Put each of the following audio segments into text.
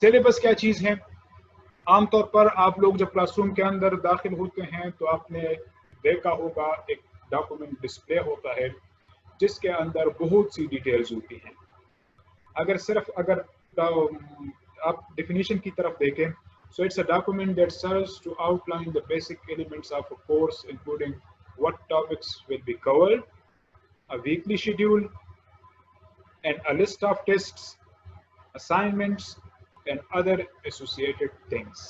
Syllabus क्या चीज़ है? आमतौर पर आप लोग जब क्लासरूम के अंदर दाखिल होते हैं तो आपने देखा होगा एक डॉक्यूमेंट डिस्प्ले होता है जिसके अंदर बहुत सी डिटेल्स होती हैं। अगर आप डेफिनेशन की तरफ देखें, so it's a document that serves to outline the basic elements of a course, including what topics will be covered, a weekly schedule, and a list of tests, assignments, and other associated things.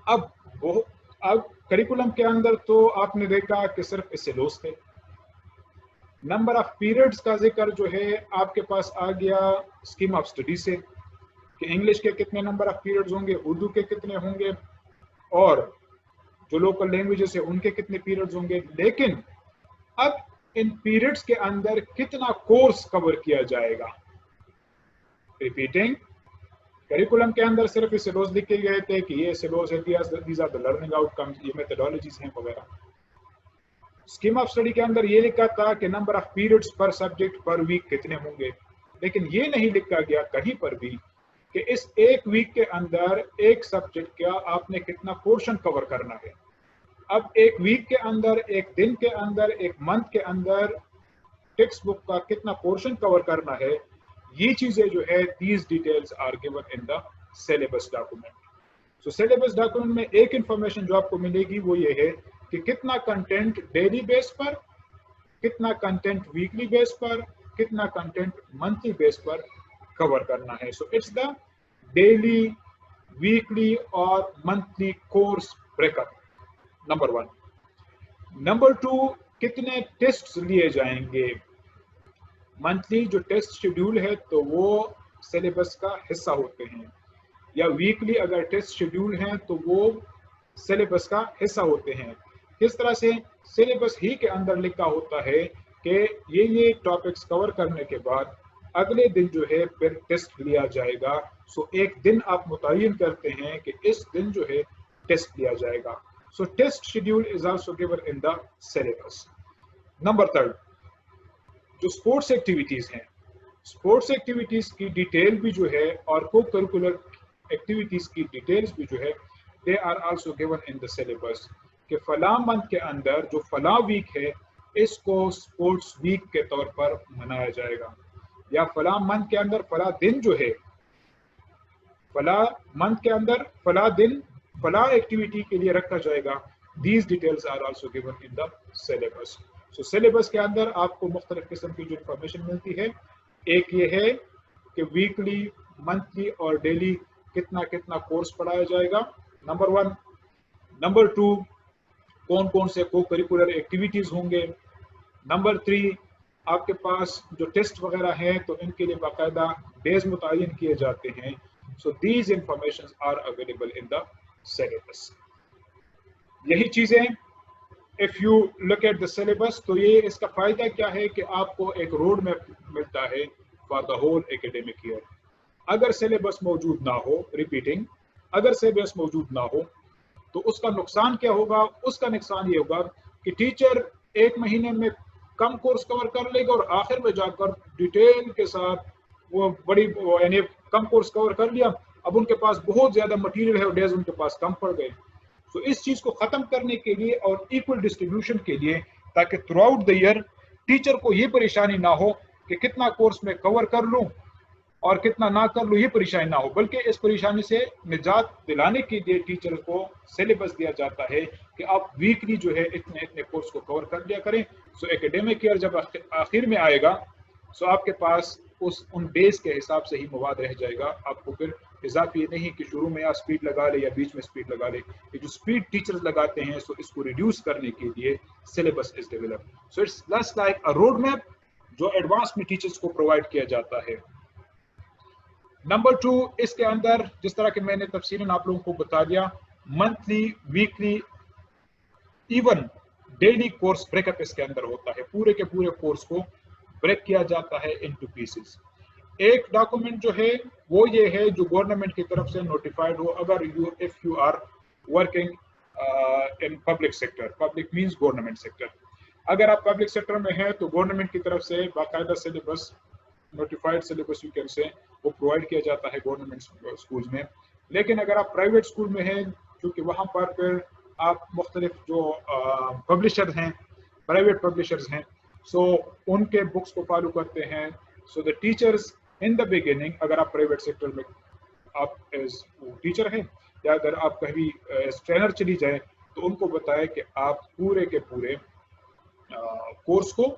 अब वो अब curriculum के अंदर तो आपने देखा कि सिर्फ सिलेबस थे। नंबर ऑफ पीरियड्स का जिक्र जो है आपके पास आ गया स्कीम ऑफ स्टडी से कि इंग्लिश के कितने नंबर ऑफ पीरियड्स होंगे, उर्दू के कितने होंगे, और जो लोकल लैंग्वेजेस है उनके कितने पीरियड्स होंगे। लेकिन अब इन पीरियड्स के अंदर कितना कोर्स कवर किया जाएगा। रिपीटिंग, करिकुलम के अंदर सिर्फ सिलेबस लिखे गए थे कि ये सिलेबस है, these are the learning outcomes, ये मेथोडोलॉजीज हैं वगैरह। स्कीम ऑफ स्टडी के अंदर ये लिखा था कि नंबर ऑफ पीरियड्स पर सब्जेक्ट पर वीक कितने होंगे, लेकिन ये नहीं लिखा गया कहीं पर भी कि इस एक वीक के अंदर एक सब्जेक्ट का आपने कितना पोर्शन कवर करना है। अब एक वीक के अंदर, एक दिन के अंदर, एक मंथ के अंदर टेक्स्ट बुक का कितना पोर्शन कवर करना है, ये चीजें जो है these details are given in the syllabus document. So syllabus document में एक इंफॉर्मेशन जो आपको मिलेगी वो ये है कि कितना कंटेंट डेली बेस पर, कितना कंटेंट वीकली बेस पर, कितना कंटेंट मंथली बेस पर कवर करना है। So it's the daily, weekly और monthly course breakup, number 1। Number 2, कितने टेस्ट लिए जाएंगे। मंथली जो टेस्ट शेड्यूल है तो वो सिलेबस का हिस्सा होते हैं, या वीकली अगर टेस्ट शेड्यूल हैं तो वो सिलेबस का हिस्सा होते हैं। किस तरह से? सिलेबस ही के अंदर लिखा होता है कि ये टॉपिक्स कवर करने के बाद अगले दिन जो है फिर टेस्ट लिया जाएगा। सो एक दिन आप मुतय्यन करते हैं कि इस दिन जो है टेस्ट लिया जाएगा। So test schedule is also given in the syllabus. Number 3, जो स्पोर्ट्स एक्टिविटीज हैं, स्पोर्ट्स एक्टिविटीज की डिटेल भी जो है और को करिकुलर एक्टिविटीज की डिटेल्स भी जो है they are also given in the syllabus कि फला मंथ के अंदर जो फला वीक है इसको स्पोर्ट्स वीक के तौर पर मनाया जाएगा, या फला मंथ के अंदर फला दिन जो है, फला मंथ के अंदर फला दिन फला एक्टिविटी के लिए रखा जाएगा। These details are also given in the syllabus. So syllabus के अंदर आपको मुख्तलिफ किस्म की जो इंफॉर्मेशन मिलती है, एक ये है कि वीकली, मंथली और डेली कितना कितना कोर्स पढ़ाया जाएगा, नंबर 1। नंबर 2, कौन कौन से को करिकुलर एक्टिविटीज होंगे। नंबर 3, आपके पास जो टेस्ट वगैरह हैं तो इनके लिए बाकायदा डेज मुतय्यन किए जाते हैं। So these information are available in the syllabus. यही चीजें if you look at the syllabus, तो ये इसका फायदा क्या है कि आपको एक रोड मैप मिलता है for the whole academic year. अगर सिलेबस मौजूद ना हो, रिपीटिंग, अगर सिलेबस मौजूद ना हो तो उसका नुकसान क्या होगा? उसका नुकसान ये होगा कि टीचर एक महीने में कम कोर्स कवर कर लेगा और आखिर में जाकर डिटेल के साथ वो बड़ी यानी कम कोर्स कवर कर लिया, अब उनके पास बहुत ज्यादा मटेरियल है और डेज उनके पास कम पड़ गए। तो इस चीज को खत्म करने के लिए और इक्वल डिस्ट्रीब्यूशन के लिए, ताकि through out the year teacher को ये परेशानी ना हो कि कितना कोर्स में कवर कर लूं और कितना ना कर लूं, ये परेशानी ना हो, बल्कि इस परेशानी से निजात दिलाने के लिए टीचर को सिलेबस दिया जाता है कि आप वीकली जो है इतने इतने कोर्स को कवर कर लिया करें। सो एकेडमिक ईयर जब आखिर में आएगा सो आपके पास उन डेज के हिसाब से ही मवाद रह जाएगा। आपको फिर इजाफी नहीं कि शुरू में या स्पीड लगा ले या बीच में स्पीड लगा ले। ये जो स्पीड टीचर्स लगाते हैं सो इसको रिड्यूस करने के लिए syllabus is developed. So it's just like a road map जो एडवांस में टीचर्स को प्रोवाइड किया जाता है। नंबर 2, इसके अंदर जिस तरह के मैंने तफसीलन आप लोगों को बता दिया, monthly, weekly, even daily course breakup इसके अंदर होता है। पूरे के पूरे कोर्स को ब्रेक किया जाता है इनटू पीसेस। एक डॉक्यूमेंट जो है वो ये है जो गवर्नमेंट की तरफ से नोटिफाइड हो। अगर if you are working in public sector, public means government sector, अगर आप पब्लिक सेक्टर में हैं तो गवर्नमेंट की तरफ से बाकायदा syllabus notified syllabus you can say वो प्रोवाइड किया जाता है गवर्नमेंट स्कूल में। लेकिन अगर आप प्राइवेट स्कूल में हैं, क्योंकि वहाँ पर फिर आप मुख्तलिफ जो पब्लिशर हैं, प्राइवेट पब्लिशर्स हैं, सो उनके बुक्स को फॉलो करते हैं। So the teachers in the beginning, अगर आप प्राइवेट सेक्टर में आप एज टीचर हैं या अगर आप कभी एज ट्रेनर चली जाए, तो उनको बताएं कि आप पूरे के पूरे कोर्स को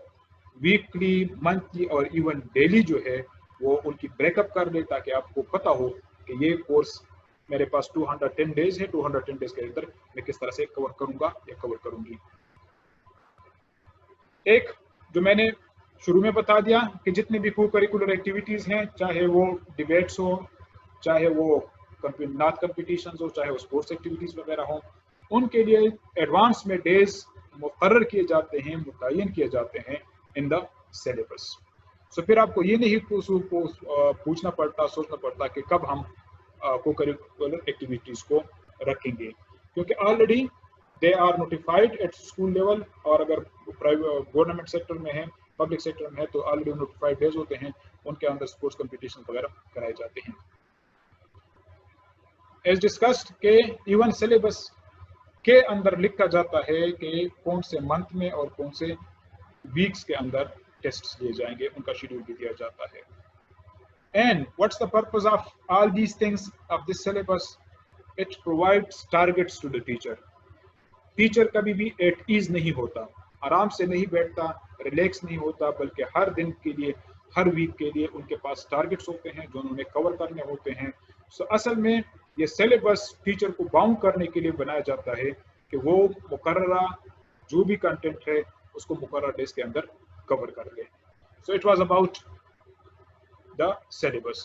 वीकली, मंथली और इवन डेली जो है वो उनकी ब्रेकअप कर ले, ताकि आपको पता हो कि ये कोर्स मेरे पास 210 डेज है, 210 डेज के अंदर मैं किस तरह से कवर करूंगा या कवर करूंगी। एक जो मैंने शुरू में बता दिया कि जितनी भी को करिकुलर एक्टिविटीज हैं, चाहे वो डिबेट्स हो, चाहे वो नाथ कंपटीशन हो, चाहे वो स्पोर्ट्स एक्टिविटीज वगैरह हो, उनके लिए एडवांस में डेज मुकर्रर किए जाते हैं, मुतय्यन किए जाते हैं इन द सिलेबस। सो फिर आपको ये नहीं पूछना पड़ता, सोचना पड़ता कि कब हम को करिकुलर एक्टिविटीज को रखेंगे, क्योंकि already they are notified at school level, और अगर प्राइवेट गवर्नमेंट सेक्टर में है, पब्लिक सेक्टर में है, तो ऑलरेडी नोटिफाइड डेज होते हैं, उनके अंदर स्पोर्ट्स कंपटीशन वगैरह कराए जाते हैं। एज डिस्कस्ड के इवन सिलेबस के अंदर लिखा जाता है कि कौन से मंथ में और कौन से वीक्स के अंदर टेस्ट्स लिए जाएंगे, उनका शेड्यूल भी दिया जाता है। And what's the purpose of all these things of this syllabus? It provides targets to the teacher. Teacher कभी भी एट ईज नहीं होता, आराम से नहीं बैठता, रिलैक्स नहीं होता, बल्कि हर दिन के लिए, हर वीक के लिए उनके पास टारगेट्स होते हैं जो उन्होंने कवर करने होते हैं। सो असल में ये सिलेबस टीचर को बाउंड करने के लिए बनाया जाता है कि वो मुकर्ररा जो भी कंटेंट है उसको मुकर्रर डेज के अंदर कवर कर ले। So it was about the syllabus.